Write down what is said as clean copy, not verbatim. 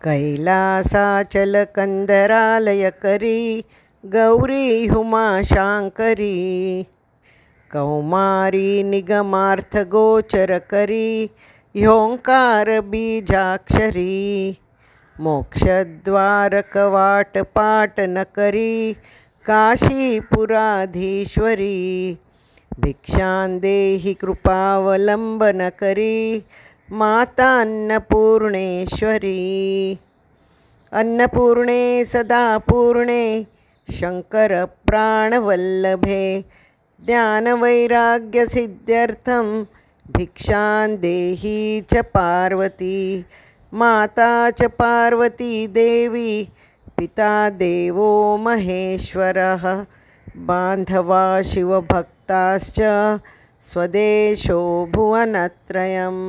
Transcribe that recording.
कैलासाचलकन्दरालयकरी गौरी हुमाशाङ्करी कौमारी निगमार्थगोचरकरी ह्योङ्कारबीजाक्षरी मोक्षद्वारकवाटपाटनकरी काशीपुराधीश्वरी भिक्षां देहि कृपावलम्बनकरी मातान्नपूर्णेश्वरी अन्नपूर्णे सदा पूर्णे शङ्करप्राणवल्लभे ज्ञानवैराग्यसिद्ध्यर्थं भिक्षां देहि च पार्वती माता च पार्वती देवी पिता देवो महेश्वरः बान्धवा शिवभक्ताश्च स्वदेशो भुवनत्रयम्।